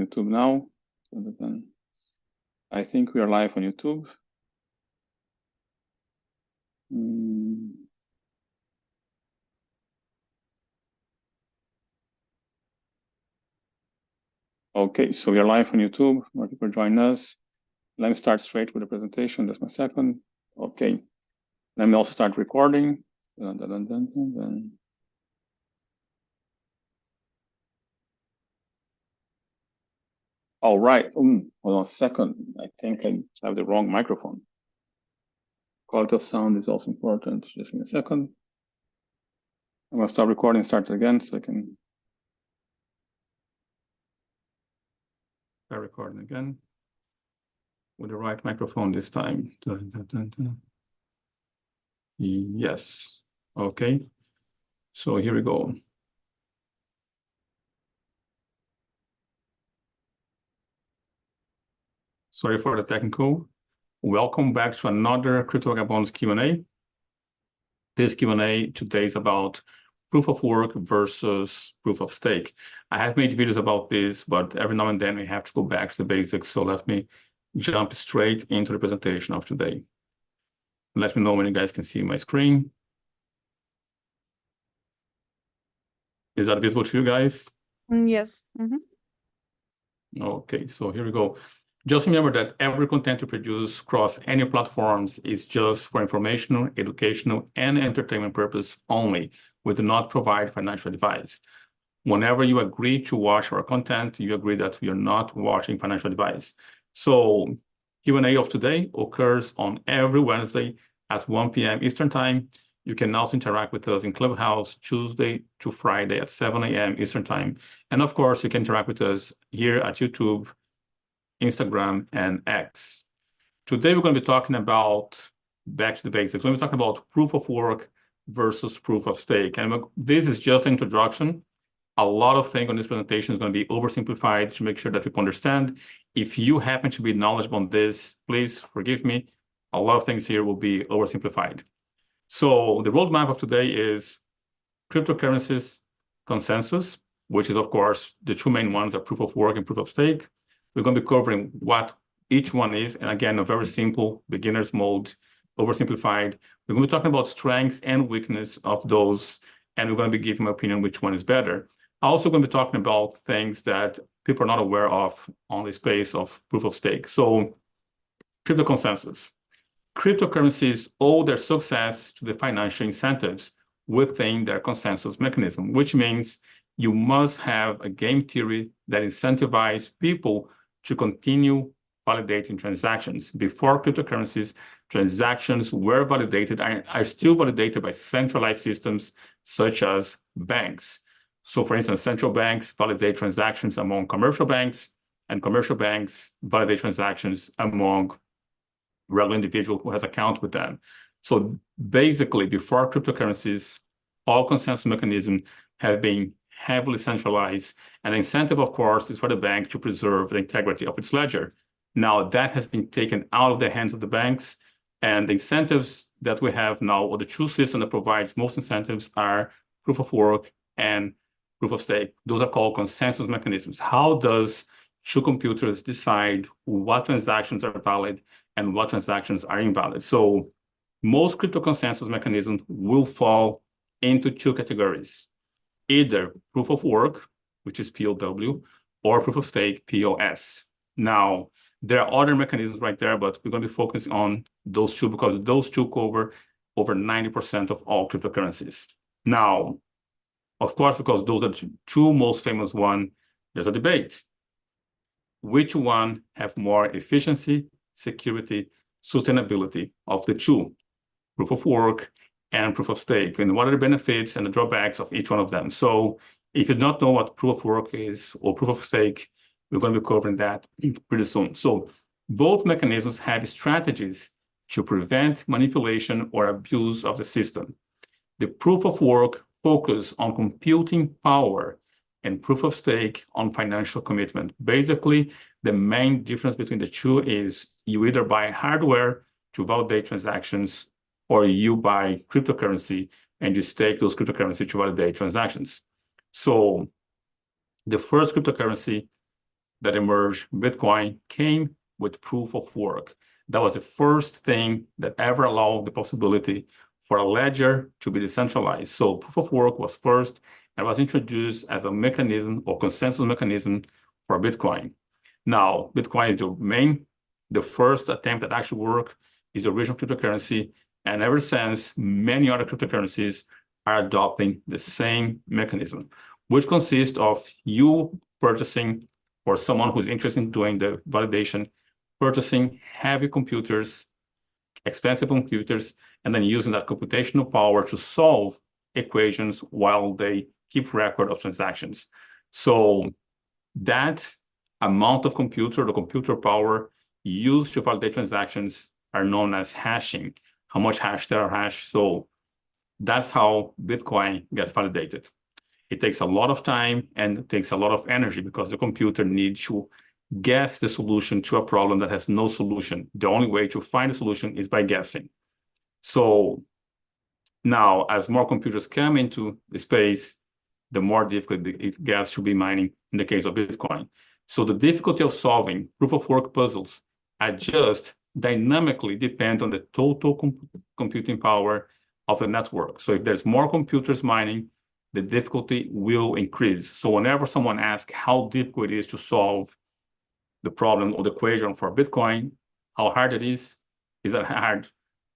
YouTube now. I think we are live on YouTube. Okay, so we are live on YouTube. More people join us. Let me start straight with the presentation. Just one second. Okay, let me also start recording. All right. Hold on a second. I think I have the wrong microphone. Quality of sound is also important. Just give me a second. I'm going to stop recording, start it again so I can start recording again with the right microphone this time. Yes. Okay. So here we go. Sorry for the technical. Welcome back to another Crypto Vagabonds Q&A. This Q&A today is about proof of work versus proof of stake. I have made videos about this, but every now and then I have to go back to the basics. So let me jump straight into the presentation of today. Let me know when you guys can see my screen. Is that visible to you guys? Yes. Okay, so here we go. Just remember that every content you produce across any platforms is just for informational, educational, and entertainment purpose only. We do not provide financial advice. Whenever you agree to watch our content, you agree that we are not watching financial advice. So Q&A of today occurs on every Wednesday at 1 p.m. Eastern Time. You can also interact with us in Clubhouse Tuesday to Friday at 7 a.m. Eastern Time. And of course, you can interact with us here at YouTube, Instagram, and X. Today, we're going to be talking about, back to the basics, we're going to be talking about proof of work versus proof of stake. And this is just an introduction. A lot of things on this presentation is going to be oversimplified to make sure that people understand. If you happen to be knowledgeable on this, please forgive me. A lot of things here will be oversimplified. So the roadmap of today is cryptocurrencies consensus, which is, of course, the two main ones are proof of work and proof of stake. We're going to be covering what each one is. And again, a very simple beginner's mode, oversimplified. We're going to be talking about strengths and weakness of those. And we're going to be giving my opinion which one is better. Also going to be talking about things that people are not aware of on the space of proof of stake. So crypto consensus. Cryptocurrencies owe their success to the financial incentives within their consensus mechanism, which means you must have a game theory that incentivizes people to continue validating transactions. Before cryptocurrencies, transactions were validated and are still validated by centralized systems such as banks. So for instance, central banks validate transactions among commercial banks, and commercial banks validate transactions among regular individual who has account with them. So basically, before cryptocurrencies, all consensus mechanisms have been heavily centralized. And the incentive, of course, is for the bank to preserve the integrity of its ledger. Now, that has been taken out of the hands of the banks. And the incentives that we have now, or the true system that provides most incentives, are proof of work and proof of stake. Those are called consensus mechanisms. How does two computers decide what transactions are valid and what transactions are invalid? So most crypto consensus mechanisms will fall into two categories: either proof of work, which is POW, or proof of stake, POS. Now, there are other mechanisms right there, but we're going to be focusing on those two because those two cover over 90% of all cryptocurrencies. Now, of course, because those are the two most famous ones, there's a debate. Which one have more efficiency, security, sustainability of the two, proof of work and proof of stake, and what are the benefits and the drawbacks of each one of them? So if you don't know what proof of work is or proof of stake, we're going to be covering that pretty soon. So both mechanisms have strategies to prevent manipulation or abuse of the system. The proof of work focus on computing power and proof of stake on financial commitment. Basically, the main difference between the two is you either buy hardware to validate transactions or you buy cryptocurrency and you stake those cryptocurrency to validate transactions. So the first cryptocurrency that emerged, Bitcoin, came with proof of work. That was the first thing that ever allowed the possibility for a ledger to be decentralized. So proof of work was first and was introduced as a mechanism or consensus mechanism for Bitcoin. Now, Bitcoin is the first attempt that actually worked, is the original cryptocurrency. And ever since, many other cryptocurrencies are adopting the same mechanism, which consists of you purchasing, or someone who's interested in doing the validation, purchasing heavy computers, expensive computers, and then using that computational power to solve equations while they keep record of transactions. So that amount of the computer power used to validate transactions are known as hashing, how much hash there are hashed. So that's how Bitcoin gets validated. It takes a lot of time and it takes a lot of energy because the computer needs to guess the solution to a problem that has no solution. The only way to find a solution is by guessing. So now, as more computers come into the space, the more difficult it gets to be mining in the case of Bitcoin. So the difficulty of solving proof-of-work puzzles adjust dynamically depend on the total computing power of the network. So if there's more computers mining, the difficulty will increase. So whenever someone asks how difficult it is to solve the problem or the equation for Bitcoin, how hard it is that hard?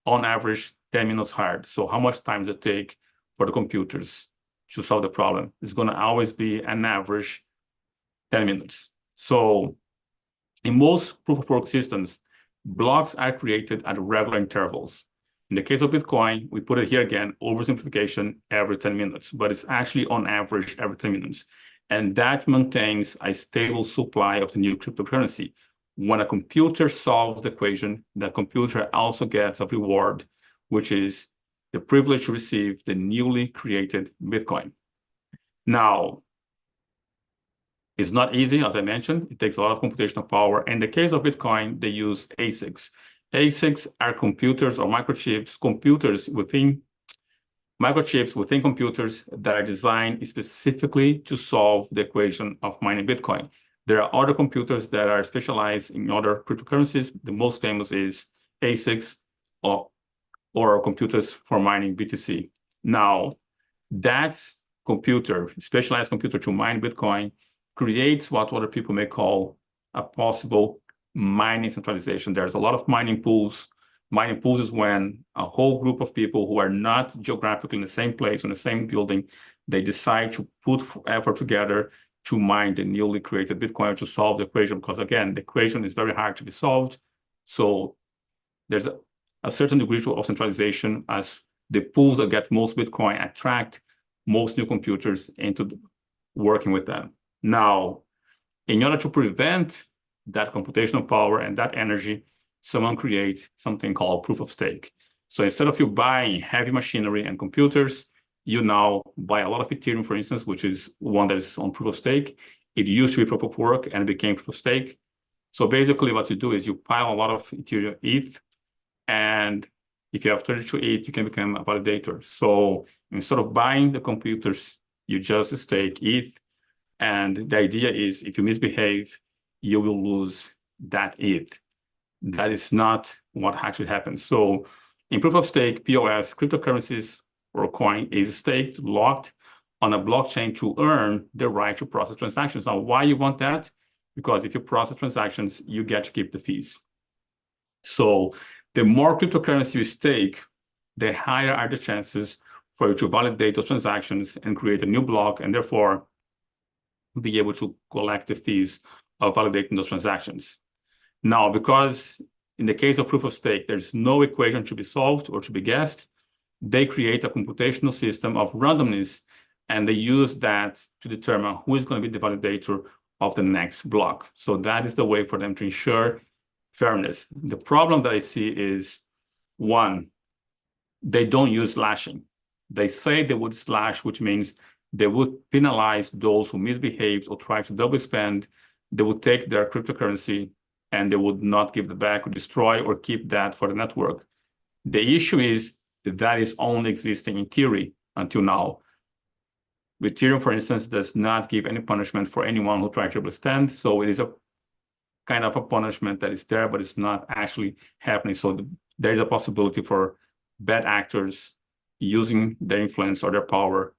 On average, 10 minutes hard. So how much time does it take for the computers to solve the problem? It's going to always be an average 10 minutes. So in most proof-of-work systems, blocks are created at regular intervals. In the case of Bitcoin, we put it here again, oversimplification every 10 minutes, but it's actually on average every 10 minutes. And that maintains a stable supply of the new cryptocurrency. When a computer solves the equation, that computer also gets a reward, which is the privilege to receive the newly created Bitcoin. Now, it's not easy, as I mentioned. It takes a lot of computational power. In the case of Bitcoin, they use ASICs. ASICs are computers or microchips within computers that are designed specifically to solve the equation of mining Bitcoin. There are other computers that are specialized in other cryptocurrencies. The most famous is ASICs or computers for mining BTC. Now, that specialized computer to mine Bitcoin, creates what other people may call a possible mining centralization. There's a lot of mining pools. Mining pools is when a whole group of people who are not geographically in the same place, in the same building, they decide to put effort together to mine the newly created Bitcoin to solve the equation. Because again, the equation is very hard to be solved. So there's a certain degree of centralization as the pools that get most Bitcoin attract most new computers into working with them. Now, in order to prevent that computational power and that energy, someone creates something called proof of stake. So instead of you buying heavy machinery and computers, you now buy a lot of Ethereum, for instance, which is one that is on proof of stake. It used to be proof of work and it became proof of stake. So basically what you do is you pile a lot of Ethereum ETH, and if you have 32 ETH, you can become a validator. So instead of buying the computers, you just stake ETH. And the idea is if you misbehave, you will lose that ETH. That is not what actually happens. So in proof of stake, POS, cryptocurrencies or coin is staked, locked on a blockchain to earn the right to process transactions. Now, why you want that? Because if you process transactions, you get to keep the fees. So the more cryptocurrency you stake, the higher are the chances for you to validate those transactions and create a new block, and therefore be able to collect the fees of validating those transactions. Now, because in the case of proof of stake, there's no equation to be solved or to be guessed, they create a computational system of randomness, and they use that to determine who is going to be the validator of the next block. So that is the way for them to ensure fairness. The problem that I see is, one, they don't use slashing. They say they would slash, which means they would penalize those who misbehave or try to double spend. They would take their cryptocurrency and they would not give it back or destroy or keep that for the network. The issue is that is only existing in theory until now. Ethereum, for instance, does not give any punishment for anyone who tries to overstand. So it is a kind of a punishment that is there, but it's not actually happening. So there is a possibility for bad actors using their influence or their power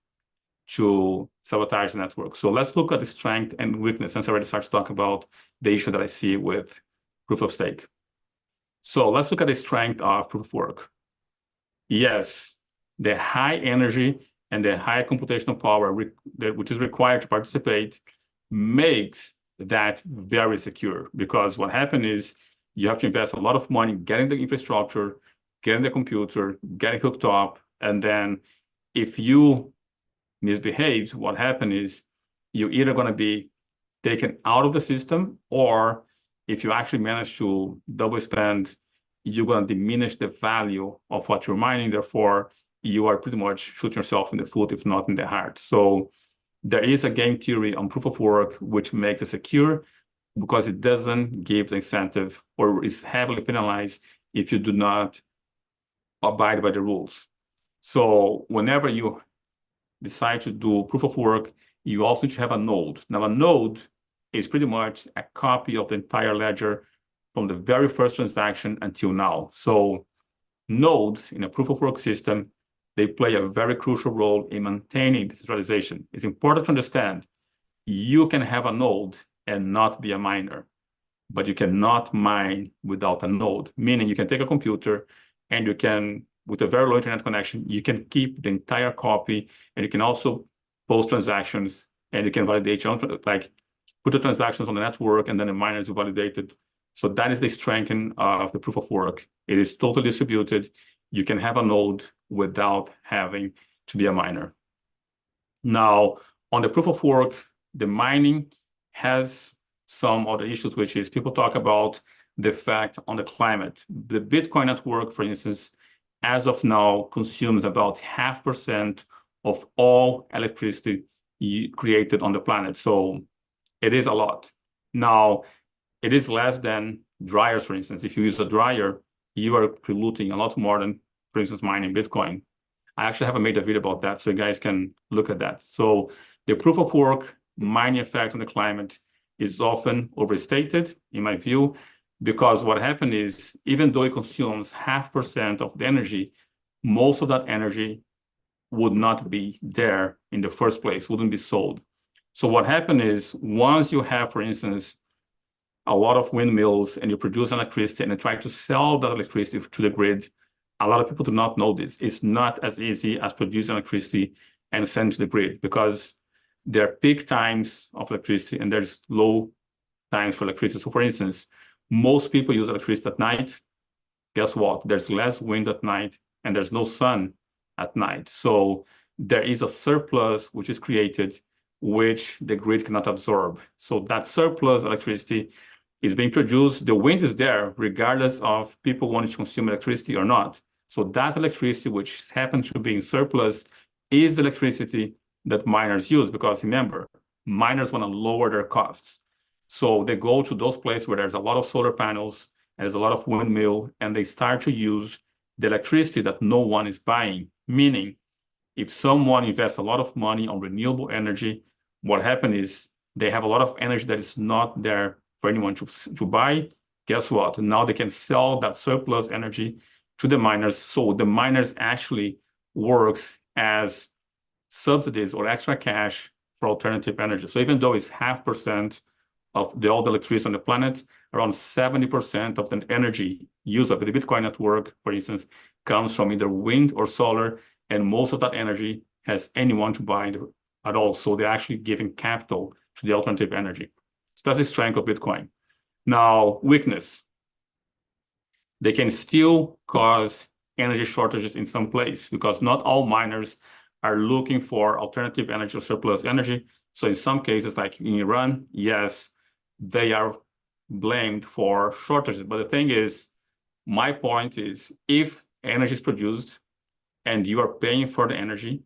to sabotage the network. So let's look at the strength and weakness, since I already started to talk about the issue that I see with proof of stake. So let's look at the strength of proof of work. Yes, the high energy and the high computational power which is required to participate makes that very secure, because what happened is you have to invest a lot of money getting the infrastructure, getting the computer, getting hooked up, and then if you misbehave, what happened is you're either going to be taken out of the system, or if you actually manage to double spend, you're going to diminish the value of what you're mining. Therefore, you are pretty much shooting yourself in the foot, if not in the heart. So there is a game theory on proof of work which makes it secure, because it doesn't give the incentive or is heavily penalized if you do not abide by the rules. So whenever you decide to do proof of work, you also should have a node. Now, a node is pretty much a copy of the entire ledger from the very first transaction until now. So nodes in a proof of work system, they play a very crucial role in maintaining decentralization. It's important to understand you can have a node and not be a miner, but you cannot mine without a node, meaning you can take a computer and you can, with a very low internet connection, you can keep the entire copy, and you can also post transactions, and you can validate your own, like put the transactions on the network, and then the miners will validate it. So that is the strength of the proof of work. It is totally distributed. You can have a node without having to be a miner. Now, on the proof of work, the mining has some other issues, which is people talk about the effect on the climate. The Bitcoin network, for instance, as of now, consumes about 0.5% of all electricity created on the planet. So it is a lot. Now, it is less than dryers, for instance. If you use a dryer, you are polluting a lot more than, for instance, mining Bitcoin. I actually haven't made a video about that, so you guys can look at that. So the proof of work mining effect on the climate is often overstated, in my view, because what happened is, even though it consumes 0.5% of the energy, most of that energy would not be there in the first place, wouldn't be sold. So what happened is, once you have, for instance, a lot of windmills and you produce electricity and you try to sell that electricity to the grid, a lot of people do not know this. It's not as easy as producing electricity and send to the grid, because there are peak times of electricity and there's low times for electricity. So for instance, most people use electricity at night. Guess what? There's less wind at night and there's no sun at night. So there is a surplus which is created, which the grid cannot absorb. So that surplus electricity is being produced. The wind is there regardless of people wanting to consume electricity or not. So that electricity, which happens to be in surplus, is the electricity that miners use, because remember, miners want to lower their costs. So they go to those places where there's a lot of solar panels and there's a lot of windmill, and they start to use the electricity that no one is buying. Meaning, if someone invests a lot of money on renewable energy, what happens is they have a lot of energy that is not there for anyone to buy. Guess what? Now they can sell that surplus energy to the miners. So the miners actually works as subsidies or extra cash for alternative energy. So even though it's 0.5% of all the electricity on the planet, around 70% of the energy used by the Bitcoin network, for instance, comes from either wind or solar, and most of that energy has anyone to buy at all. So they're actually giving capital to the alternative energy. So that's the strength of Bitcoin. Now, weakness. They can still cause energy shortages in some place, because not all miners are looking for alternative energy or surplus energy. So in some cases, like in Iran, yes, they are blamed for shortages. But the thing is, my point is, if energy is produced and you are paying for the energy,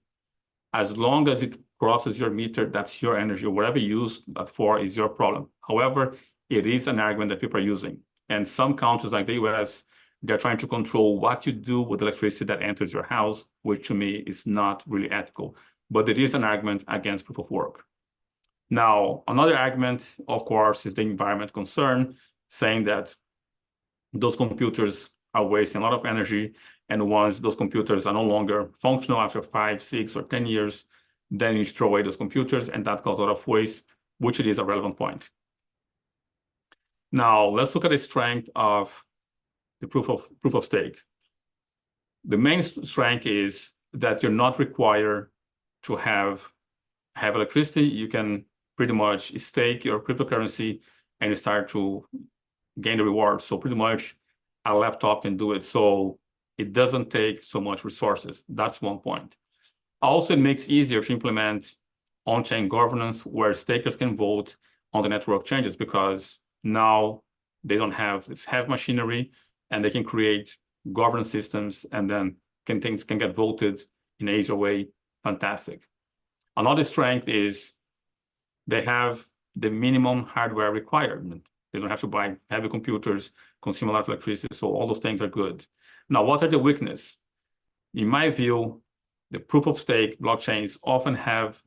as long as it crosses your meter, that's your energy. Whatever you use that for is your problem. However, it is an argument that people are using. And some countries like the US, they're trying to control what you do with electricity that enters your house, which to me is not really ethical. but there is an argument against proof of work. Now, another argument, of course, is the environment concern, saying that those computers are wasting a lot of energy, and once those computers are no longer functional after 5, 6, or 10 years, then you throw away those computers, and that causes a lot of waste, which it is a relevant point. Now, let's look at the strength of the proof of stake. The main strength is that you're not required to have electricity. You can pretty much stake your cryptocurrency and you start to gain the reward. So pretty much a laptop can do it. So it doesn't take so much resources. That's one point. Also, it makes it easier to implement on-chain governance where stakers can vote on the network changes, because now they don't have this heavy machinery and they can create governance systems, and then things can get voted in an easier way. Fantastic. Another strength is they have the minimum hardware requirement. They don't have to buy heavy computers, consume a lot of electricity. So all those things are good. Now, what are the weaknesses? In my view, the proof of stake blockchains often have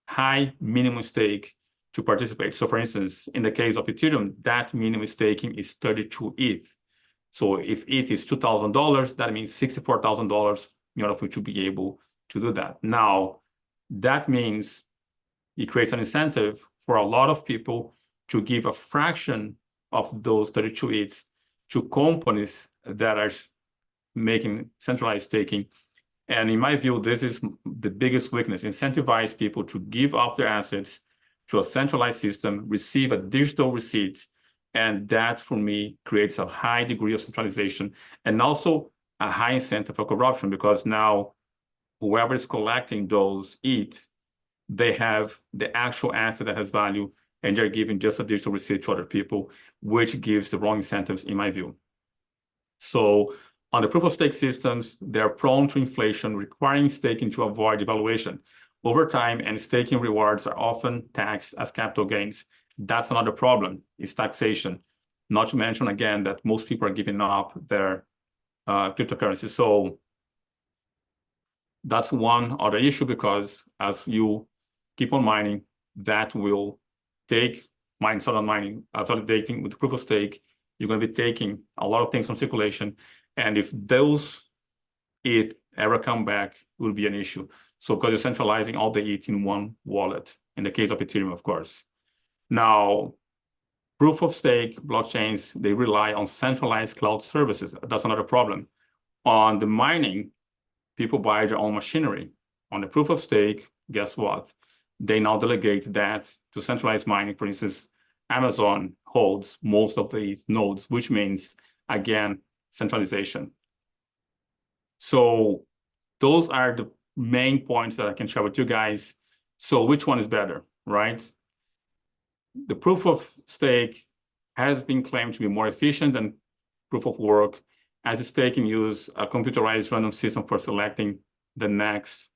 high minimum stake to participate. So for instance, in the case of Ethereum, that minimum staking is 32 ETH. So if ETH is $2,000, that means $64,000 in order for you to be able to do that. Now, that means it creates an incentive for a lot of people to give a fraction of those 32 ETHs to companies that are making centralized staking. And in my view, this is the biggest weakness: incentivize people to give up their assets to a centralized system, receive a digital receipt. And that, for me, creates a high degree of centralization and also a high incentive for corruption, because now whoever is collecting those ETH, they have the actual asset that has value, and they're giving just a digital receipt to other people, which gives the wrong incentives, in my view. So on the proof-of-stake systems, they're prone to inflation, requiring staking to avoid devaluation over time, and staking rewards are often taxed as capital gains. That's another problem, is taxation. Not to mention, again, that most people are giving up their cryptocurrency. So that's one other issue, because as you keep on mining, that will take validating with proof of stake. You're going to be taking a lot of things from circulation. And if those ETH ever come back, it will be an issue. So because you're centralizing all the ETH in one wallet, in the case of Ethereum, of course. Now, proof of stake blockchains, they rely on centralized cloud services. That's another problem. On the mining, people buy their own machinery. On the proof of stake, guess what? They now delegate that to centralized mining. For instance, Amazon holds most of the nodes, which means, again, centralization. So those are the main points that I can share with you guys. So which one is better, right? The proof of stake has been claimed to be more efficient than proof of work, as the staking uses a computerized random system for selecting the next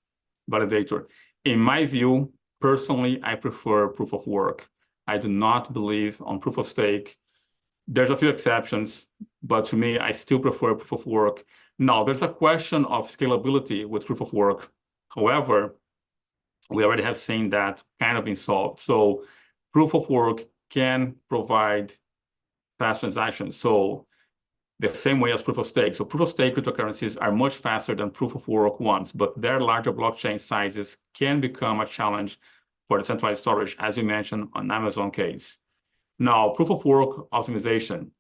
validator. In my view, personally, I prefer proof of work. I do not believe on proof of stake. There's a few exceptions, but to me, I still prefer proof of work. Now, there's a question of scalability with proof of work. However, we already have seen that kind of been solved. So proof of work can provide fast transactions. So the same way as proof of stake. So proof of stake cryptocurrencies are much faster than proof of work ones, but their larger blockchain sizes can become a challenge for the centralized storage, as you mentioned on Amazon case. Now, proof of work optimization.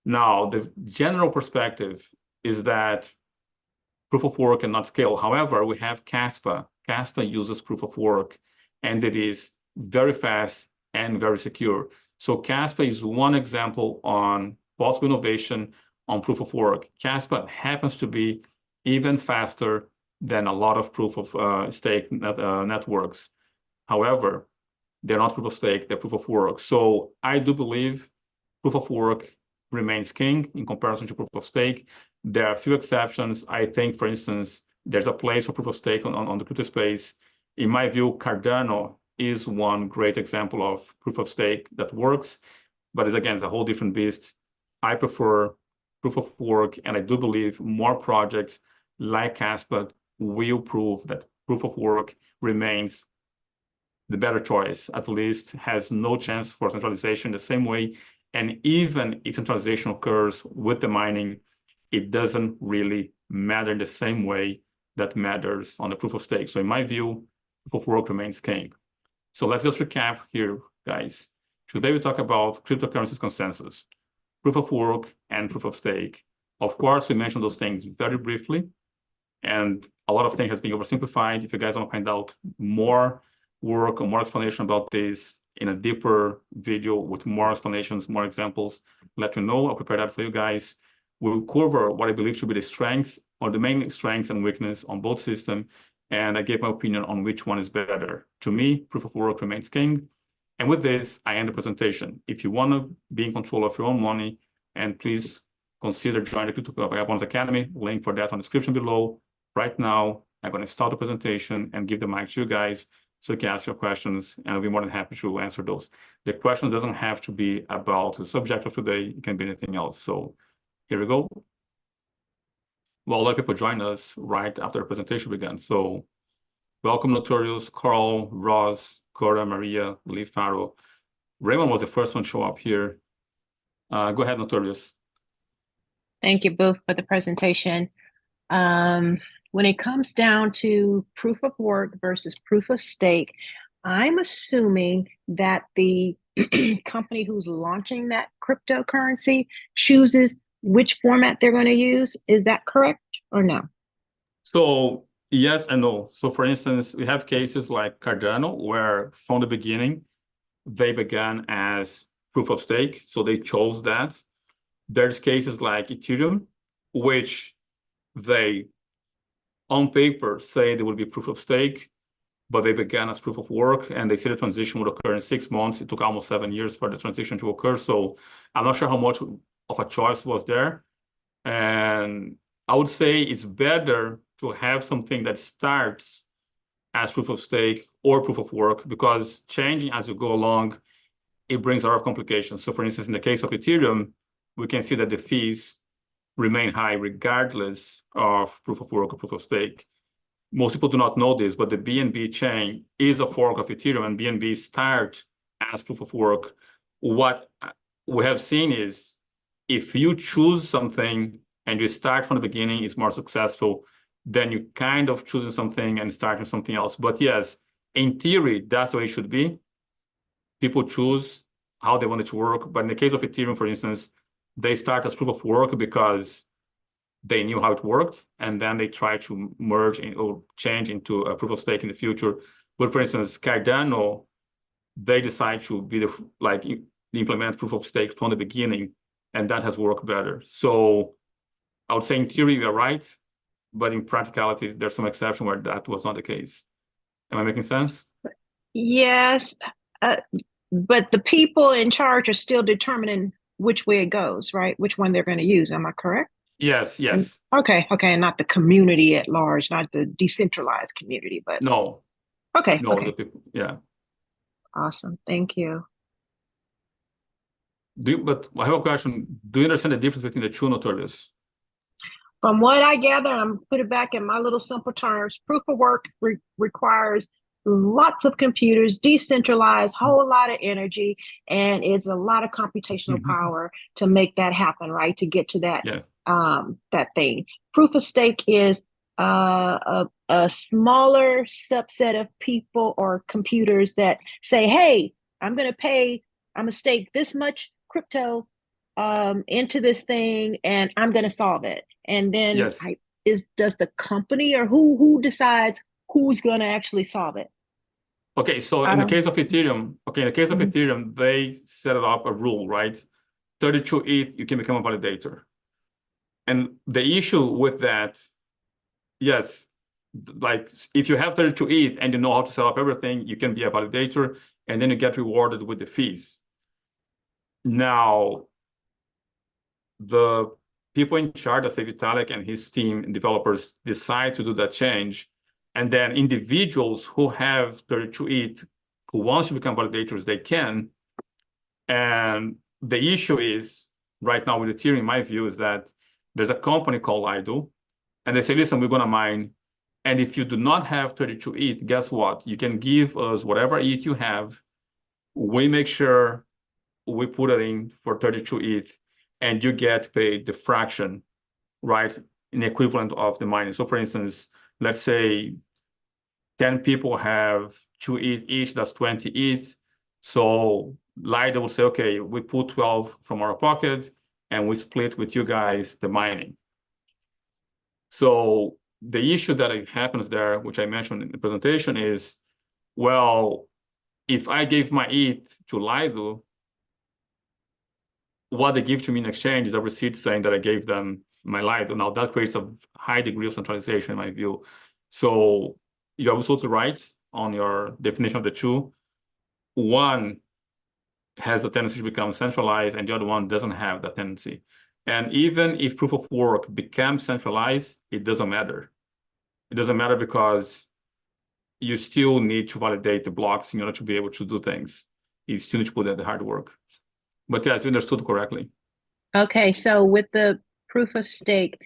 Now, the general perspective is that proof of work cannot scale. However, we have Caspa. Caspa uses proof of work, and it is very fast and very secure. So Caspa is one example on possible innovation on proof of work. Caspa happens to be even faster than a lot of proof of stake networks. However, they're not proof of stake, they're proof of work. So I do believe proof of work remains king in comparison to proof of stake. There are a few exceptions. I think, for instance, there's a place for proof of stake on the crypto space. In my view, Cardano is one great example of proof of stake that works, but it's a whole different beast. I prefer proof of work, and I do believe more projects like Caspa will prove that proof of work remains the better choice, at least has no chance for centralization the same way. And even if centralization occurs with the mining, it doesn't really matter in the same way that matters on the proof of stake. So in my view, proof of work remains king. So let's just recap here, guys. Today we talk about cryptocurrencies consensus, proof of work, and proof of stake. Of course, we mentioned those things very briefly, and a lot of things has been oversimplified. If you guys want to find out more work or more explanation about this in a deeper video with more explanations, more examples, let me know. I'll prepare that for you guys. We'll cover what I believe should be the strengths or the main strengths and weakness on both systems. And I gave my opinion on which one is better. To me, proof of work remains king. And with this, I end the presentation. If you want to be in control of your own money, and please consider joining the Crypto Vagabonds Academy, link for that on the description below. Right now, I'm going to start the presentation and give the mic to you guys so you can ask your questions, and I'll be more than happy to answer those. The question doesn't have to be about the subject of today. It can be anything else. So here we go. Well, a lot of people join us right after the presentation began. So welcome, Notorious, Carl, Ross, Cora, Maria, Lee Farrow. Raymond was the first one to show up here. Go ahead, Notorious. Thank you both for the presentation. When it comes down to proof of work versus proof of stake, I'm assuming that the company who's launching that cryptocurrency chooses which format they're going to use. Is that correct or no? So yes and no. So for instance, we have cases like Cardano, where from the beginning, they began as proof of stake. So they chose that. There's cases like Ethereum, which they, on paper, say they will be proof of stake, but they began as proof of work, and they say the transition would occur in 6 months. It took almost 7 years for the transition to occur. So I'm not sure how much of a choice was there. And I would say it's better to have something that starts as proof of stake or proof of work, because changing as you go along, it brings a lot of complications. So for instance, in the case of Ethereum, we can see that the fees remain high regardless of proof of work or proof of stake. Most people do not know this, but the BNB chain is a fork of Ethereum, and BNB starts as proof of work. What we have seen is if you choose something and you start from the beginning, it's more successful than you kind of choosing something and starting something else. But yes, in theory, that's the way it should be. People choose how they want it to work. But in the case of Ethereum, for instance, they start as proof of work because they knew how it worked, and then they try to merge or change into a proof of stake in the future. But for instance, Cardano, they decide to be the implement proof of stake from the beginning, and that has worked better. So I would say in theory you're right, but in practicality there's some exception where that was not the case. Am I making sense? Yes, but the people in charge are still determining which way it goes, right? Which one they're going to use. Am I correct? Yes, yes. Okay, not the community at large, not the decentralized community, but No, okay. the people, yeah. Awesome. Thank you. But I have a question. Do you understand the difference between the two, Notorious? From what I gather, I'm put it back in my little simple terms. Proof of work requires lots of computers, decentralized, whole lot of energy, and it's a lot of computational power to make that happen, right? To get to that that thing. Proof of stake is a smaller subset of people or computers that say, "Hey, I'm going to stake this much crypto into this thing, and I'm going to solve it." And then Yes. does the company or who decides who's going to actually solve it? Okay, so in the case of Ethereum, they set up a rule, right? 32 ETH, you can become a validator. And the issue with that, yes, like if you have 32 ETH and you know how to set up everything, you can be a validator, and then you get rewarded with the fees. Now, the people in charge, let's say Vitalik and his team and developers, decide to do that change. And then individuals who have 32 ETH, who wants to become validators, they can. And the issue is, right now with Ethereum, my view is that there's a company called Idle, and they say, listen, we're going to mine And if you do not have 32 ETH, guess what? You can give us whatever ETH you have. We make sure we put it in for 32 ETH, and you get paid the fraction, right, in the equivalent of the mining. So for instance, let's say 10 people have 2 ETH each, that's 20 ETH. So Lido will say, okay, we put 12 from our pocket, and we split with you guys the mining. So the issue that happens there, which I mentioned in the presentation, is, well, if I gave my ETH to Lido, what they give to me in exchange is a receipt saying that I gave them my Lido. Now, that creates a high degree of centralization, in my view. So you're absolutely right on your definition of the two. One has a tendency to become centralized, and the other one doesn't have that tendency. And even if proof of work becomes centralized, it doesn't matter. It doesn't matter because you still need to validate the blocks in order to be able to do things. You still need to put in the hard work. But yes, you understood correctly. Okay, so with the proof of stake,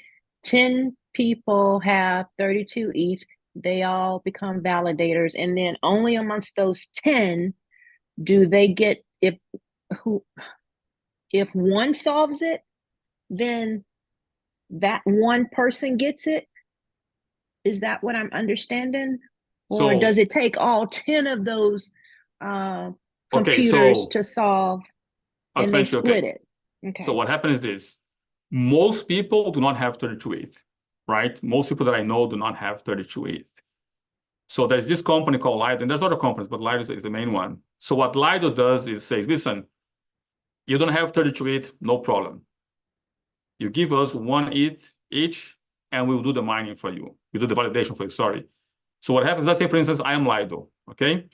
10 people have 32 ETH. They all become validators, and then only amongst those 10 do they get, if one solves it, then that one person gets it. Is that what I'm understanding? Or So, does it take all 10 of those computers to solve, and they split it? Okay. So what happens is this. Most people do not have 32 ETH, right? Most people that I know do not have 32 ETH. So there's this company called Lido, and there's other companies, but Lido is the main one. So what Lido does is says, listen, you don't have 32 ETH, no problem. You give us 1 ETH each, and we'll do the mining for you. We do the validation for you, sorry. So what happens, let's say, for instance, I am Lido, okay?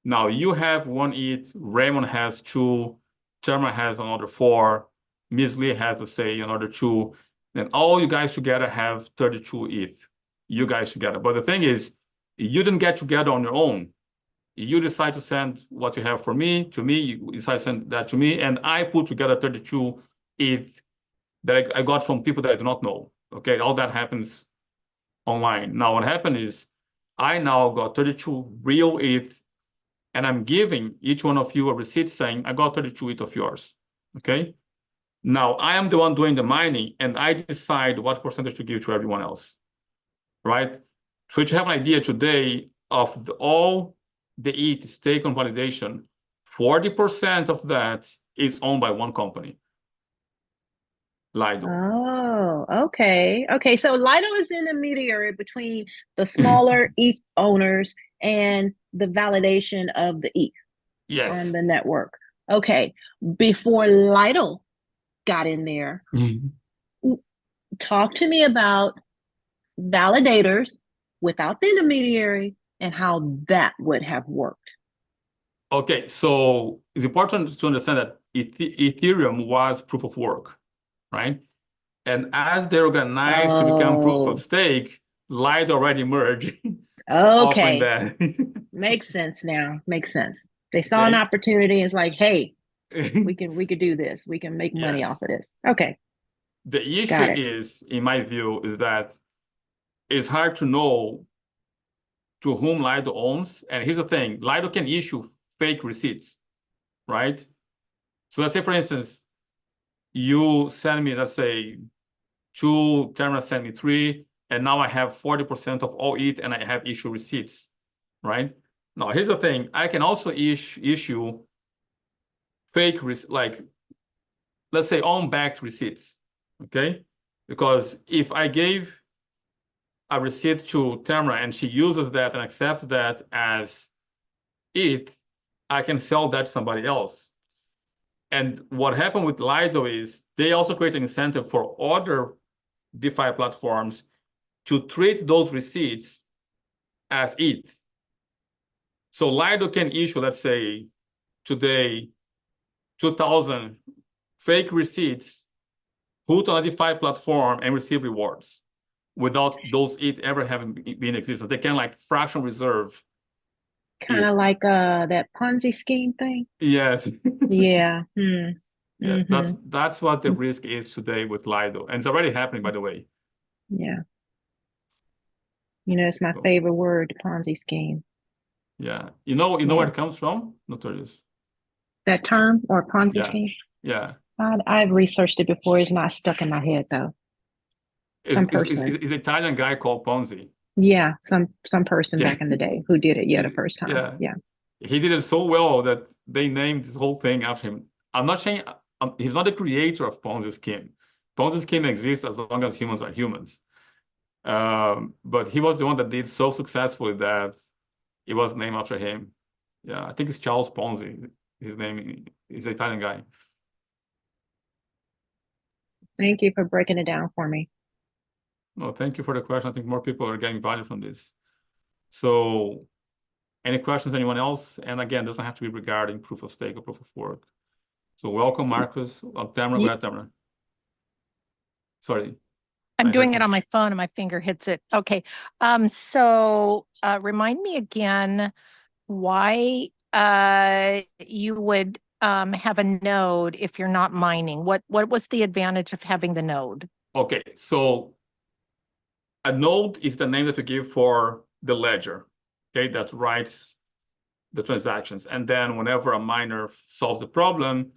Now you have 1 ETH, Raymond has 2, Terma has another 4, Ms. Lee has, let's say, another 2, and all you guys together have 32 ETH, you guys together. But the thing is, you didn't get together on your own. You decide to send what you have for me, to me, you decide to send that to me, and I put together 32 ETH that I got from people that I do not know, okay? All that happens online. Now what happened is, I now got 32 real ETH, and I'm giving each one of you a receipt saying, I got 32 ETH of yours, okay? Now, I am the one doing the mining, and I decide what percentage to give to everyone else, right? So you have an idea today of all the ETH stake on validation, 40% of that is owned by one company, Lido. Oh, okay. Okay, so Lido is the intermediary between the smaller ETH owners and the validation of the ETH on the network. Okay, before Lido got in there, talk to me about validators without the intermediary and how that would have worked. Okay, so it's important to understand that Ethereum was proof of work, right? And as they organized to become proof of stake, Lido already emerged. Okay. That. Makes sense now. Makes sense. They saw an opportunity. It's like, hey, we could do this. We can make money off of this. Okay. The issue is, in my view, is that it's hard to know to whom Lido owns. And here's the thing, Lido can issue fake receipts, right? So let's say, for instance, you send me, let's say, 2, Terra send me 3, and now I have 40% of all ETH, and I have issue receipts, right? Now, here's the thing, I can also issue fake, like, let's say, unbacked receipts, okay? Because if I gave a receipt to Tamara and she uses that and accepts that as ETH, I can sell that to somebody else. And what happened with Lido is they also create an incentive for other DeFi platforms to treat those receipts as ETH. So Lido can issue, let's say, today, 2,000 fake receipts, put on a DeFi platform and receive rewards without those ETH ever having been existed. They can like fraction reserve. Kind of like that Ponzi scheme thing. Yes. Yeah. Yes, that's what the risk is today with Lido. And it's already happening, by the way. Yeah. It's my favorite word, Ponzi scheme. Yeah. You know where it comes from? Notorious. That term or Ponzi scheme? Yeah. I've researched it before. It's not stuck in my head though. It's an Italian guy called Ponzi. Yeah, some person back in the day who did it. Yeah, the first time. Yeah. He did it so well that they named this whole thing after him. I'm not saying he's not the creator of Ponzi scheme. Ponzi scheme exists as long as humans are humans. But he was the one that did so successfully that it was named after him. Yeah, I think it's Charles Ponzi. His name is an Italian guy. Thank you for breaking it down for me. No, thank you for the question. I think more people are getting value from this. So any questions, anyone else? And again, doesn't have to be regarding proof of stake or proof of work. So welcome, Marcus. Tamara, go ahead, Tamara. Sorry. I'm doing it on my phone and my finger hits it. Okay. So remind me again why you would have a node if you're not mining. What was the advantage of having the node? Okay, so a node is the name that we give for the ledger, okay, that writes the transactions. And then whenever a miner solves the problem,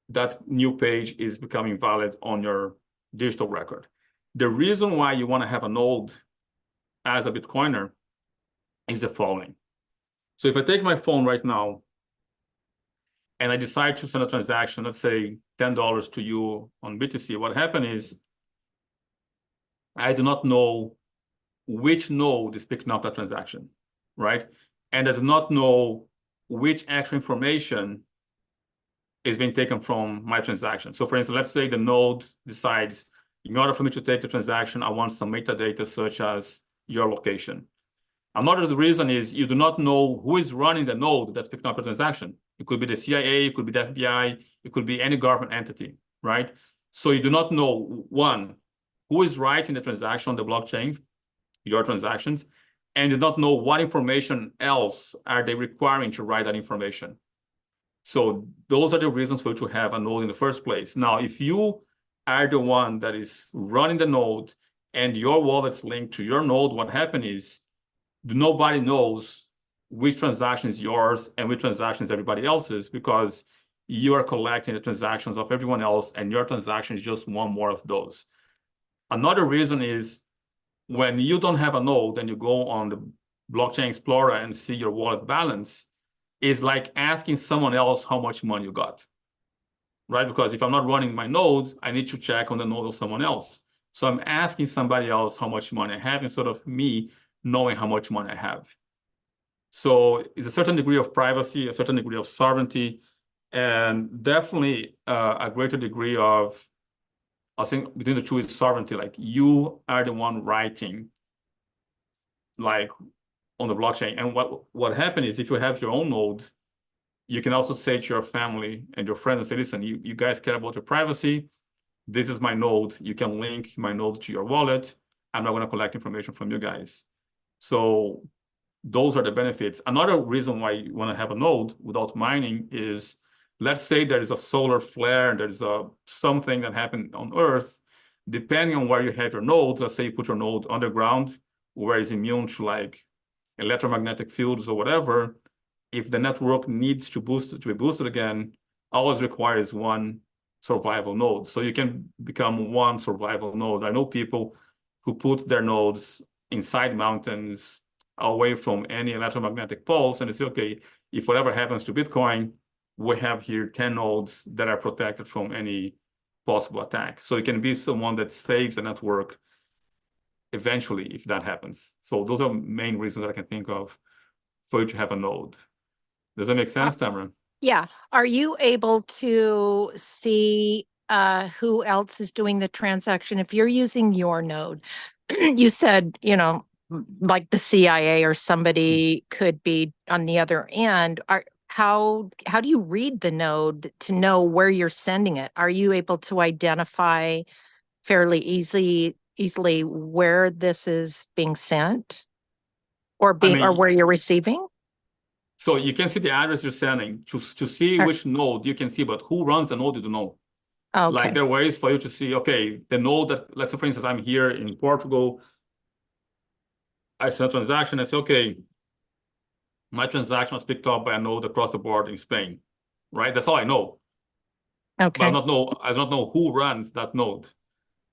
that new page is becoming valid on your digital record. The reason why you want to have a node as a Bitcoiner is the following. So if I take my phone right now and I decide to send a transaction, let's say $10 to you on BTC, what happened is I do not know which node is picking up that transaction, right? And I do not know which extra information is being taken from my transaction. So for instance, let's say the node decides, in order for me to take the transaction, I want some metadata such as your location. Another reason is you do not know who is running the node that's picking up a transaction. It could be the CIA, it could be the FBI, it could be any government entity, right? So you do not know, one, who is writing the transaction on the blockchain, your transactions, and do not know what information else are they requiring to write that information. So those are the reasons for you to have a node in the first place. Now, if you are the one that is running the node and your wallet's linked to your node, what happened is nobody knows which transaction is yours and which transaction is everybody else's, because you are collecting the transactions of everyone else and your transaction is just one more of those. Another reason is when you don't have a node and you go on the blockchain explorer and see your wallet balance, is like asking someone else how much money you got, right? Because if I'm not running my node, I need to check on the node of someone else. So I'm asking somebody else how much money I have instead of me knowing how much money I have. So it's a certain degree of privacy, a certain degree of sovereignty, and definitely a greater degree of, I think between the two is sovereignty. Like you are the one writing, like on the blockchain. And what happened is if you have your own node, you can also say to your family and your friends and say, listen, you guys care about your privacy. This is my node. You can link my node to your wallet. I'm not going to collect information from you guys. So those are the benefits. Another reason why you want to have a node without mining is, let's say there is a solar flare, there's something that happened on Earth, depending on where you have your node, let's say you put your node underground, where it's immune to like electromagnetic fields or whatever, if the network needs to be boosted again, always requires one survival node. So you can become one survival node. I know people who put their nodes inside mountains away from any electromagnetic pulse, and they say, okay, if whatever happens to Bitcoin, we have here 10 nodes that are protected from any possible attack. So it can be someone that saves the network eventually if that happens. So those are main reasons that I can think of for you to have a node. Does that make sense, Tamara? Yeah. Are you able to see who else is doing the transaction? If you're using your node, you said, like the CIA or somebody could be on the other end. How do you read the node to know where you're sending it? Are you able to identify fairly easily where this is being sent or where you're receiving? So you can see the address you're sending to see which node you can see, but who runs the node you don't know. Okay. Like there are ways for you to see, okay, the node that, let's say for instance, I'm here in Portugal. I send a transaction. I say, okay, my transaction was picked up by a node across the board in Spain, right? That's all I know. But Okay. I don't know who runs that node.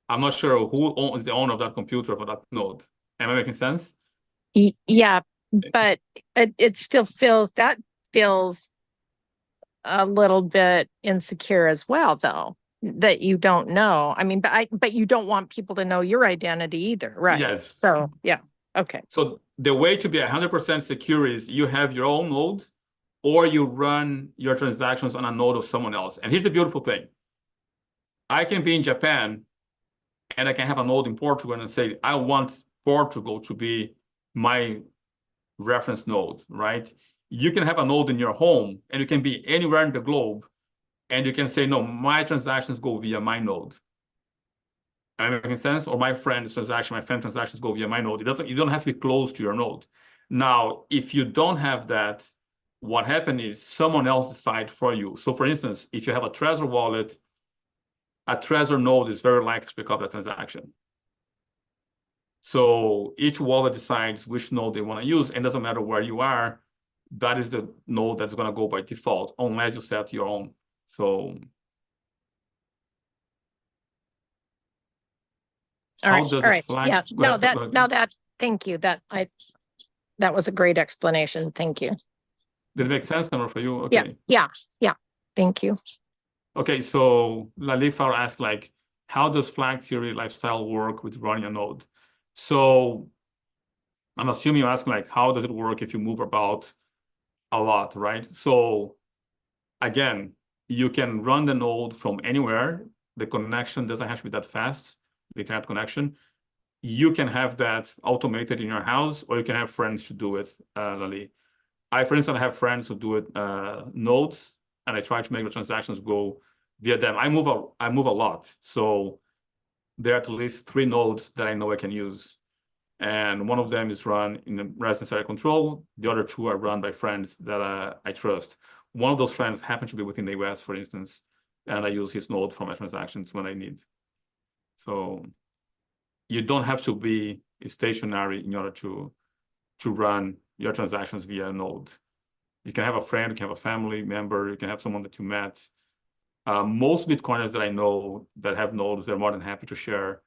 I'm not sure who is the owner of that computer for that node. Am I making sense? Yeah, but it still feels a little bit insecure as well, though, that you don't know. I mean, but you don't want people to know your identity either, right? Yes. So yeah, okay. So the way to be 100% secure is you have your own node, or you run your transactions on a node of someone else. And here's the beautiful thing. I can be in Japan and I can have a node in Portugal and say, I want Portugal to be my reference node, right? You can have a node in your home and you can be anywhere in the globe and you can say, no, my transactions go via my node. Am I making sense? Or my friend transactions go via my node. You don't have to be close to your node. Now, if you don't have that, what happens is someone else decides for you. So for instance, if you have a Trezor wallet, a Trezor node is very likely to pick up that transaction. So each wallet decides which node they want to use, and it doesn't matter where you are, that is the node that's going to go by default, unless you set your own. So All right. All right. Yeah. No, thank you. That was a great explanation. Thank you. Did it make sense, Number, for you? Okay. Yeah. Thank you. Okay, so Lalifar asked, like, how does flag theory lifestyle work with running a node? So I'm assuming you ask, like, how does it work if you move about a lot, right? So again, you can run the node from anywhere. The connection doesn't have to be that fast, the internet connection. You can have that automated in your house, or you can have friends to do it, Lali. For instance, have friends who do it nodes, and I try to make the transactions go via them. I move a lot, so there are at least 3 nodes that I know I can use, and one of them is run in the residence area control. The other 2 are run by friends that I trust. One of those friends happens to be within the US, for instance, and I use his node for my transactions when I need. So you don't have to be stationary in order to run your transactions via a node. You can have a friend, you can have a family member, you can have someone that you met. Most Bitcoiners that I know that have nodes, they're more than happy to share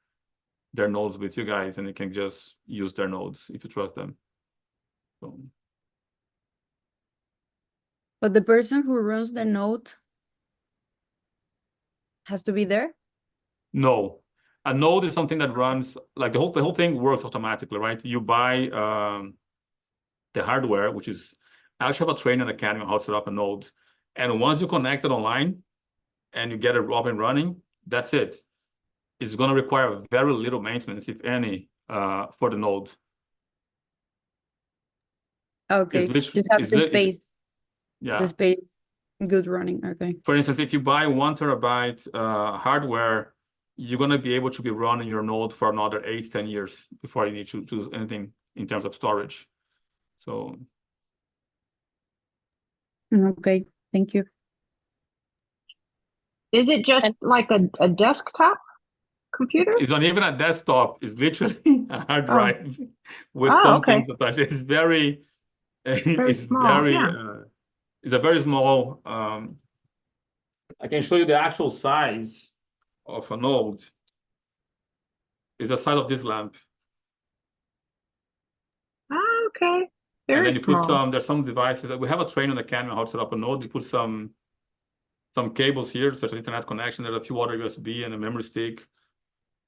their nodes with you guys, and you can just use their nodes if you trust them. So. But the person who runs the node has to be there? No. A node is something that runs, like the whole thing works automatically, right? You buy the hardware, which is, I actually have a training academy on how to set up a node. And once you connect it online and you get it up and running, that's it. It's going to require very little maintenance, if any, for the node. Okay, just have the space. Yeah. The space, good running, okay. For instance, if you buy 1 terabyte hardware, you're going to be able to be running your node for another 8-10 years before you need to choose anything in terms of storage. So. Okay, thank you. Is it just like a desktop computer? It's not even a desktop. It's literally a hard drive with some things attached. It's very small. It's a very small. I can show you the actual size of a node. It's the size of this lamp. Okay. And then you put there's some devices that we have a training on the academy on how to set up a node. You put some cables here, such as internet connection. There's a few other USB and a memory stick.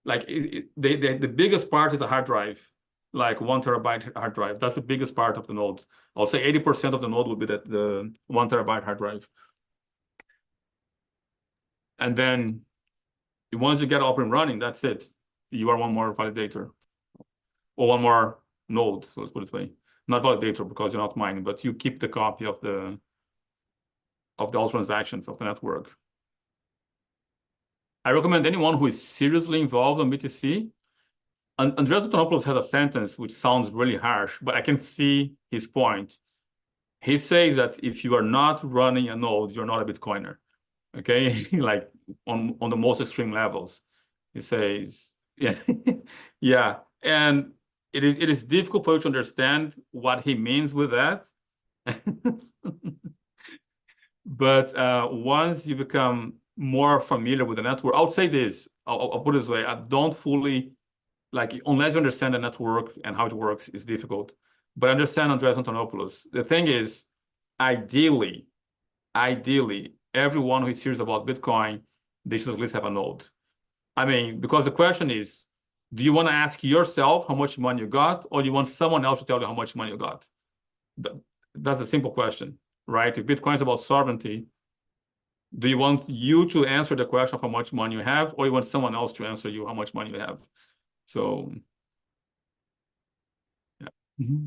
Like the biggest part is a hard drive, like 1 terabyte hard drive. That's the biggest part of the node. I'll say 80% of the node would be the 1 terabyte hard drive. And then once you get up and running, that's it. You are one more validator, or one more node. So let's put it this way. Not validator because you're not mining, but you keep the copy of all transactions of the network. I recommend anyone who is seriously involved in BTC. Andreas Antonopoulos has a sentence which sounds really harsh, but I can see his point. He says that if you are not running a node, you're not a Bitcoiner. Okay, like on the most extreme levels. He says, yeah, yeah. And it is difficult for you to understand what he means with that. But once you become more familiar with the network, I would say this, I'll put it this way, I don't fully, like, unless you understand the network and how it works, it's difficult. But understand Andreas Antonopoulos. The thing is, ideally, everyone who is serious about Bitcoin, they should at least have a node. I mean, because the question is, do you want to ask yourself how much money you got, or do you want someone else to tell you how much money you got? That's a simple question, right? If Bitcoin is about sovereignty, do you want you to answer the question of how much money you have, or you want someone else to answer you how much money you have? So, yeah. Mm-hmm.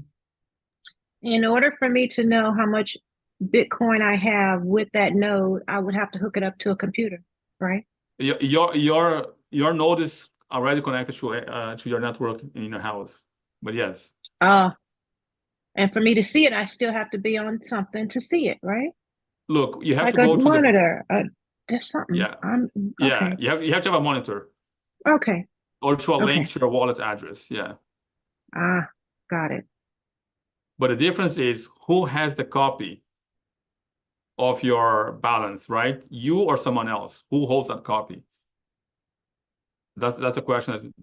In order for me to know how much Bitcoin I have with that node, I would have to hook it up to a computer, right? Your node is already connected to your network in your house, but yes. And for me to see it, I still have to be on something to see it, right? Look, you have like to go a to monitor. There's something. Yeah. Okay. You have to have a monitor. Okay. Or to a link to your wallet address. Yeah. Got it. But the difference is who has the copy of your balance, right? You or someone else? Who holds that copy? That's a question that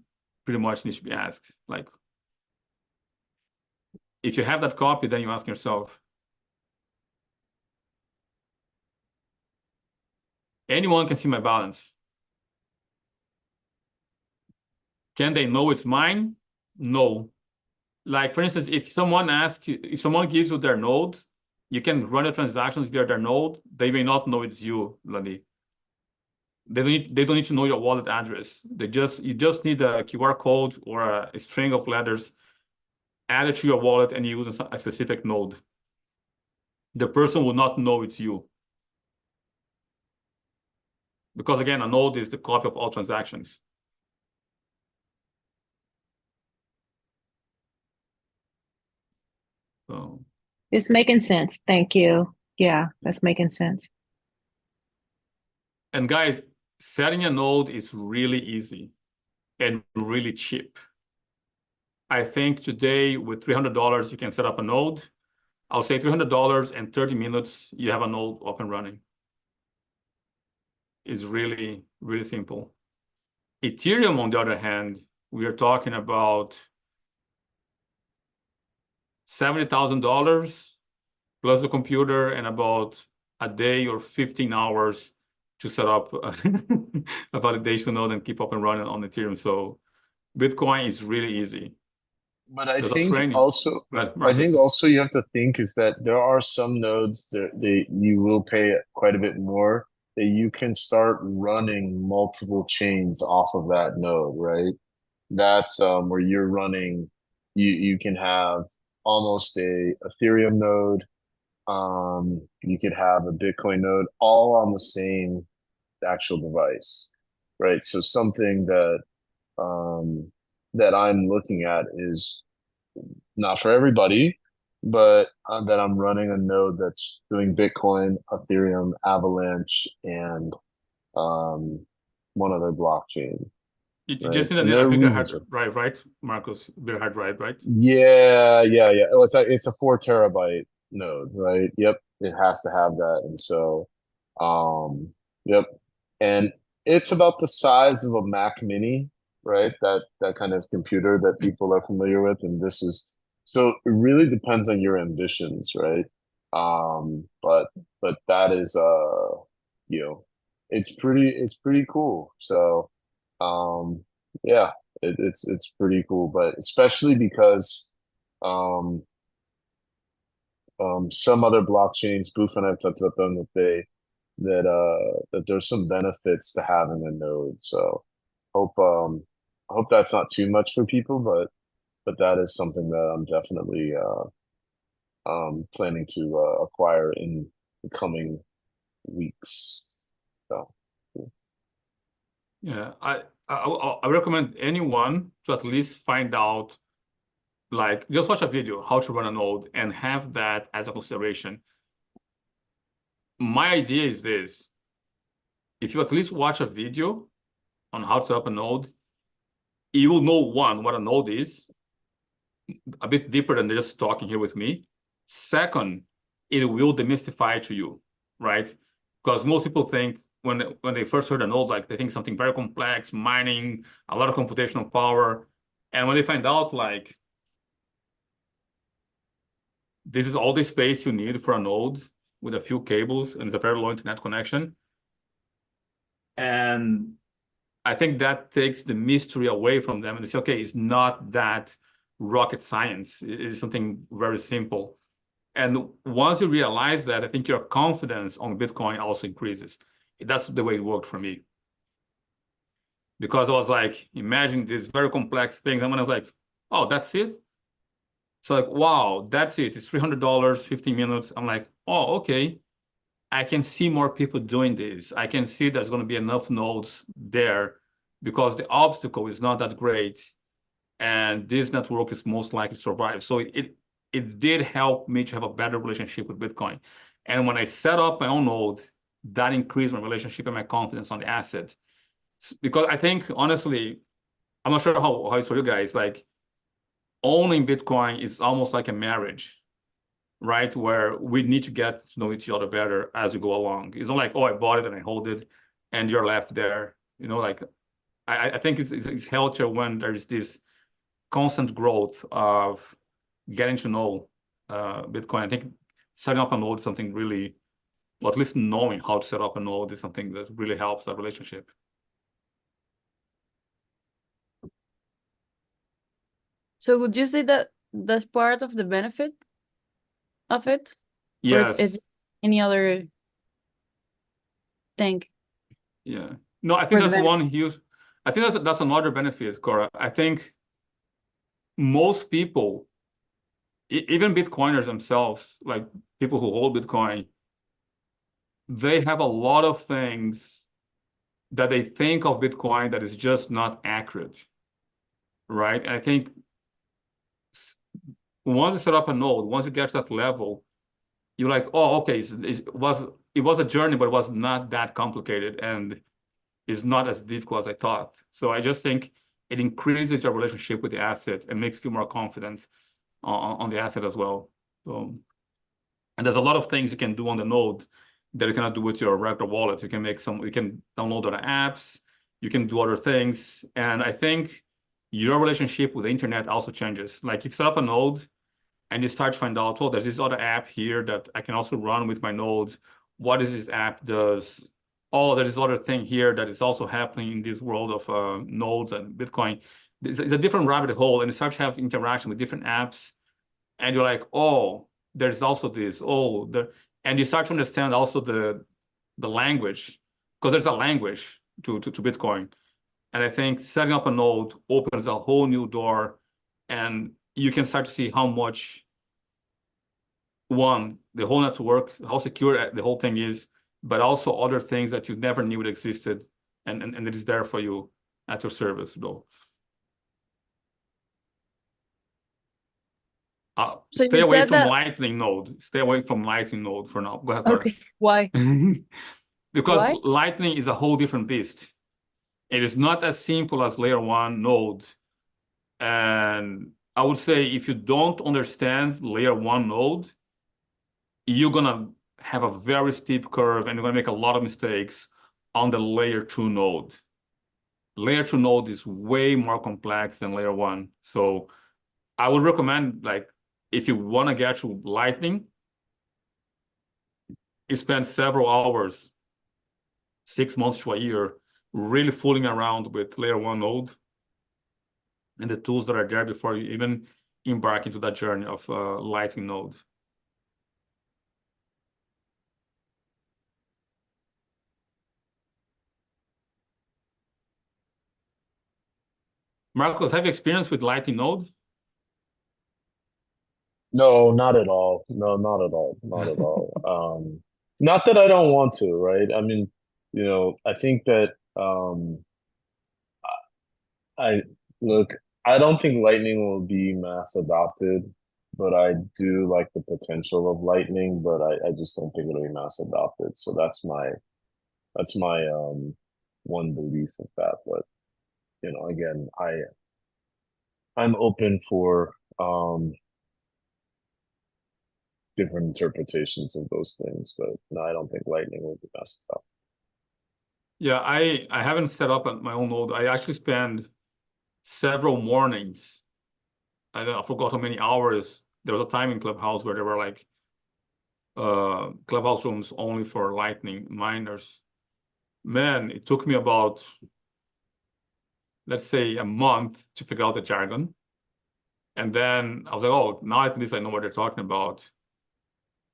pretty much needs to be asked. Like, if you have that copy, then you ask yourself, anyone can see my balance. Can they know it's mine? No. Like, for instance, if someone asks you, if someone gives you their node, you can run the transactions via their node. They may not know it's you, Lali. They don't need to know your wallet address. You just need a QR code or a string of letters added to your wallet and use a specific node. The person will not know it's you. Because again, a node is the copy of all transactions. So it's making sense. Thank you. Yeah, that's making sense. And guys, setting a node is really easy and really cheap. I think today with $300, you can set up a node. I'll say $300 and 30 minutes, you have a node up and running. It's really, really simple. Ethereum, on the other hand, we are talking about $70,000 plus the computer and about a day or 15 hours to set up a validation node and keep up and running on Ethereum. So Bitcoin is really easy. But I think also you have to think is that there are some nodes that you will pay quite a bit more, that you can start running multiple chains off of that node, right? That's where you're running, you can have almost a Ethereum node, you could have a Bitcoin node, all on the same actual device, right? So something that that I'm looking at is not for everybody, but that I'm running a node that's doing Bitcoin, Ethereum, Avalanche, and one other blockchain. You just need a bigger hard drive, right, Marcus? Bigger hard drive, right? Yeah. Oh, it's a 4 terabyte node, right? Yep, it has to have that, and so, yep, and it's about the size of a Mac Mini, right? That kind of computer that people are familiar with, and this is so it really depends on your ambitions, right? But that is you know, it's pretty cool. So, yeah, it's pretty cool, but especially because some other blockchains, Booth and I've talked about them, that there's some benefits to having a node. So hope that's not too much for people, but that is something that I'm definitely planning to acquire in the coming weeks. So yeah, I recommend anyone to at least find out, like, just watch a video how to run a node and have that as a consideration. My idea is this: if you at least watch a video on how to set up a node, you will know, one, what a node is, a bit deeper than just talking here with me. Second, it will demystify to you, right? Because most people think when they first heard a node, like they think something very complex, mining, a lot of computational power. And when they find out, like, this is all the space you need for a node with a few cables and it's a very low internet connection. And I think that takes the mystery away from them. And they say, okay, it's not that rocket science. It is something very simple. And once you realize that, I think your confidence on Bitcoin also increases. That's the way it worked for me. Because I was like, imagine these very complex things. And when I was like, oh, that's it? So like, wow, that's it. It's $300, 15 minutes. I'm like, oh, okay. I can see more people doing this. I can see there's going to be enough nodes there because the obstacle is not that great. And this network is most likely to survive. So it did help me to have a better relationship with Bitcoin. And when I set up my own node, that increased my relationship and my confidence on the asset. Because I think, honestly, I'm not sure how it's for you guys, like owning Bitcoin is almost like a marriage, right? Where we need to get to know each other better as we go along. It's not like, oh, I bought it and I hold it and you're left there. You know, like I think it's healthier when there's this constant growth of getting to know Bitcoin. I think setting up a node is something really, or at least knowing how to set up a node is something that really helps that relationship. So would you say that that's part of the benefit of it? Yes. Or it's any other thing? Yeah. No, I think that's one huge, I think that's another benefit, Cora. I think most people, even Bitcoiners themselves, like people who hold Bitcoin, they have a lot of things that they think of Bitcoin that is just not accurate, right? And I think once you set up a node, once you get to that level, you're like, oh, okay, it was a journey, but it was not that complicated and is not as difficult as I thought. So I just think it increases your relationship with the asset and makes you feel more confident on the asset as well. So, and there's a lot of things you can do on the node that you cannot do with your regular wallet. You can download other apps, you can do other things. And I think your relationship with the internet also changes. Like you set up a node and you start to find out, oh, there's this other app here that I can also run with my node. What is this app does? Oh, there's this other thing here that is also happening in this world of nodes and Bitcoin. It's a different rabbit hole, and you start to have interaction with different apps, and you're like, oh, there's also this. Oh, and you start to understand also the language, because there's a language to Bitcoin. And I think setting up a node opens a whole new door, and you can start to see how much, one, the whole network, how secure the whole thing is, but also other things that you never knew it existed, and it is there for you at your service, though. So stay away from Lightning node. Stay away from Lightning node for now. Go ahead, Clara. Okay, why? Because Why? Lightning is a whole different beast. It is not as simple as layer one node. And I would say if you don't understand layer one node, you're gonna have a very steep curve and you're gonna make a lot of mistakes on the layer two node. Layer two node is way more complex than layer one. So I would recommend, like, if you want to get to Lightning, you spend several hours, 6 months to a year, really fooling around with layer one node and the tools that are there before you even embark into that journey of Lightning node. Marcos, have you experience with Lightning node? No, not at all. No, not at all. Not at all. Not that I don't want to, right? I mean, I think that I look, I don't think Lightning will be mass adopted, but I do like the potential of Lightning, but I just don't think it'll be mass adopted. So that's my one belief of that. But again, I'm open for different interpretations of those things, but no, I don't think Lightning will be messed up. Yeah, I haven't set up my own node. I actually spend several mornings. I forgot how many hours. There was a time in Clubhouse where there were like Clubhouse rooms only for Lightning miners. Man, it took me about, let's say, a month to figure out the jargon. And then I was like, oh, now at least I know what they're talking about.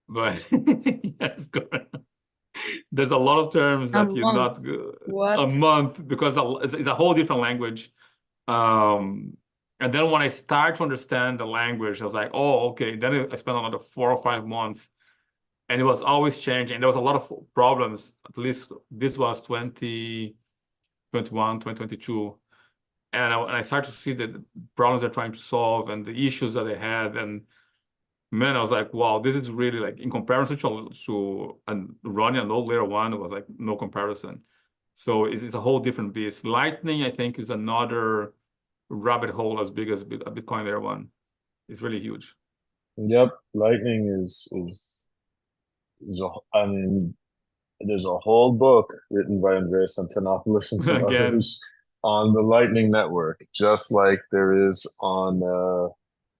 But yes, there's a lot of terms that you're not a month because it's a whole different language. And then when I start to understand the language, I was like, oh, okay. Then I spent another 4 or 5 months, and it was always changing. There was a lot of problems. At least this was 2021, 2022. And I started to see the problems they're trying to solve and the issues that they had. And man, I was like, wow, this is really like, in comparison to running a node layer 1, it was like no comparison. So it's a whole different beast. Lightning, I think, is another rabbit hole as big as a Bitcoin layer 1. It's really huge. Yep, Lightning is I mean, there's a whole book written by Andreas Antonopoulos and some others on the Lightning Network, just like there is on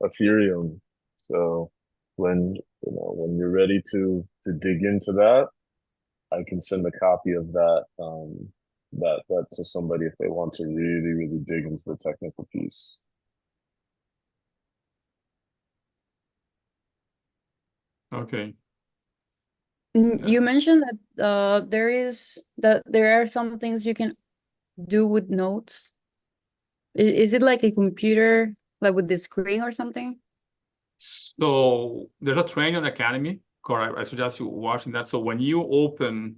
Ethereum. So when you're ready to dig into that, I can send a copy of that that to somebody if they want to really, really dig into the technical piece. Okay. You mentioned that there are some things you can do with nodes. Is it like a computer, like with the screen or something? So there's a training on Academy. Correct. I suggest you watching that. So when you open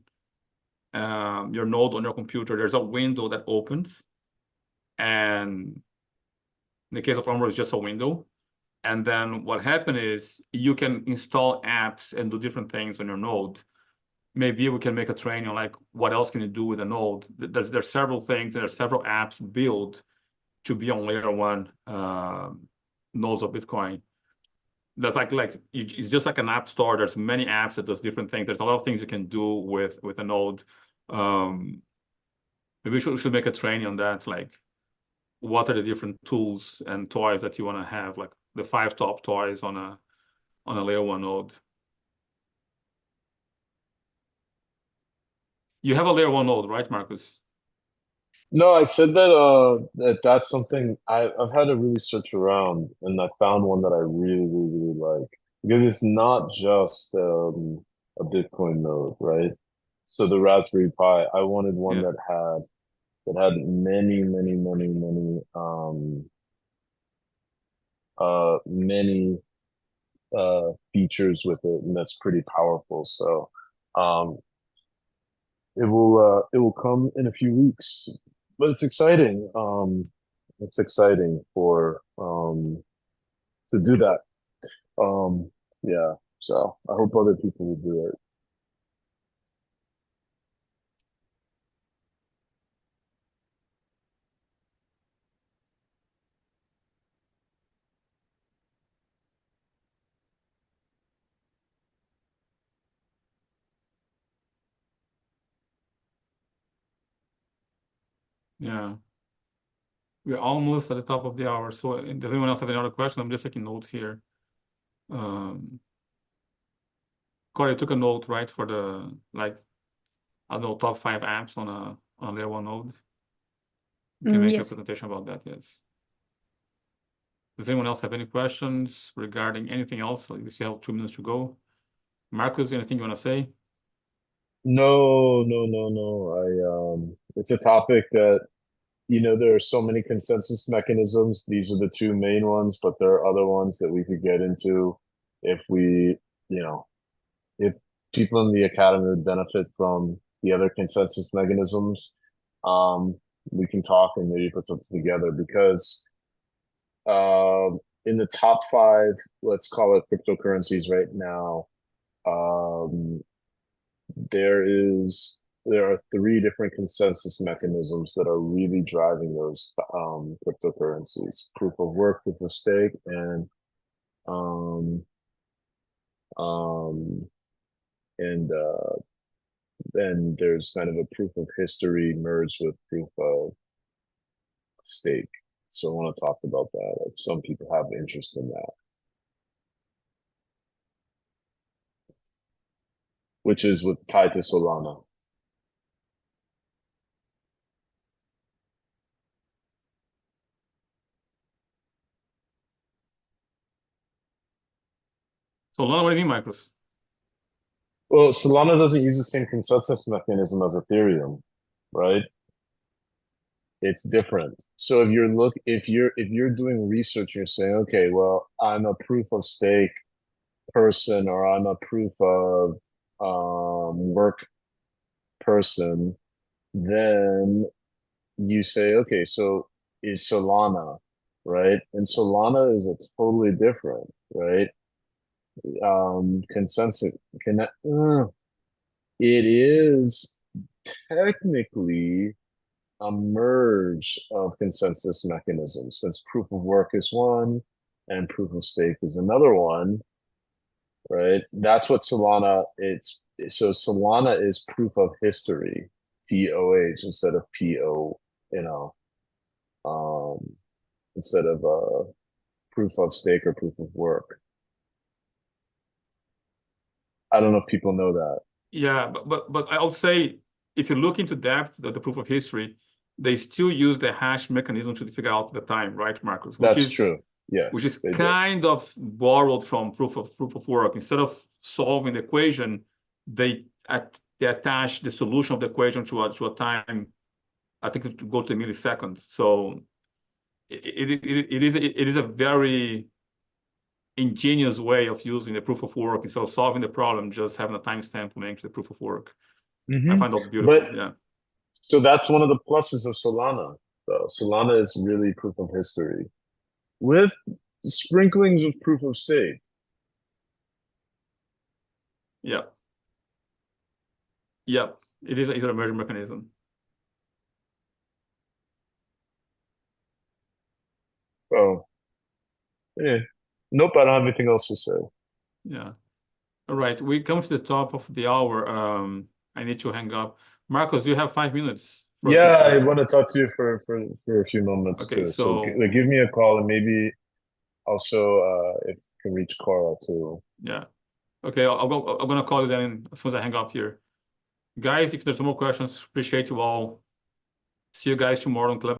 your node on your computer, there's a window that opens, and in the case of Armor, it's just a window. And then what happened is you can install apps and do different things on your node. Maybe we can make a training on like what else can you do with a node. There's several things. There's several apps built to be on layer 1 nodes of Bitcoin. That's like it's just like an app store. There's many apps that does different things. There's a lot of things you can do with a node. Maybe we should make a training on that. Like, what are the different tools and toys that you want to have? Like the 5 top toys on a layer 1 node. You have a layer 1 node, right, Marcus? No, I said that that's something I've had to really search around, and I found one that I really, really, really like, because it's not just a Bitcoin node, right? So the Raspberry Pi, I wanted one that had many, many, many, many features with it, and that's pretty powerful. So it will come in a few weeks, but it's exciting. It's exciting for to do that. Yeah. So I hope other people will do it. Yeah. We're almost at the top of the hour. So does anyone else have any other question? I'm just taking notes here. Corey, you took a note, right, for the, like, I don't know, top 5 apps on a layer 1 node? You can make a presentation about that, yes. Does anyone else have any questions regarding anything else? We still have 2 minutes to go. Marcus, anything you want to say? No. It's a topic that, there are so many consensus mechanisms. These are the 2 main ones, but there are other ones that we could get into if we, if people in the academy would benefit from the other consensus mechanisms. We can talk and maybe put something together, because in the top 5, let's call it cryptocurrencies right now, there is there are 3 different consensus mechanisms that are really driving those cryptocurrencies: proof of work, proof of stake, and then there's kind of a proof of history merged with proof of stake. So I want to talk about that. If some people have interest in that, which is tied to Solana. Solana, what do you mean, Marcos? Well, Solana doesn't use the same consensus mechanism as Ethereum, right? It's different. So if you're doing research, you're saying, okay, well, I'm a proof of stake person, or I'm a proof of work person, then you say, okay, so is Solana, right? And Solana is a totally different, right? Consensus it is technically a merge of consensus mechanisms, since proof of work is one and proof of stake is another one, right? That's what Solana, so Solana is proof of history, POH, instead of PO, instead of proof of stake or proof of work. I don't know if people know that. Yeah, but I would say, if you look into depth the proof of history, they still use the hash mechanism to figure out the time, right, Marcus? That's true. Yes, which is kind of borrowed from proof of work. Instead of solving the equation, they attach the solution of the equation to a time. I think it goes to milliseconds. So it is a very ingenious way of using the proof of work instead of solving the problem, just having a timestamp linked to the proof of work. I find that beautiful. Yeah. So that's one of the pluses of Solana. So Solana is really proof of history, with sprinklings of proof of stake. Yeah. Yeah. It's a merge mechanism. Oh. Yeah. Nope, I don't have anything else to say. Yeah. All right. We come to the top of the hour. I need to hang up. Marcos, do you have 5 minutes? Yeah, I want to talk to you for a few moments okay, too. So give me a call, and maybe also if you can reach Carl too. Yeah. Okay, I'm gonna call you then as soon as I hang up here. Guys, if there's no more questions, appreciate you all. See you guys tomorrow on Club.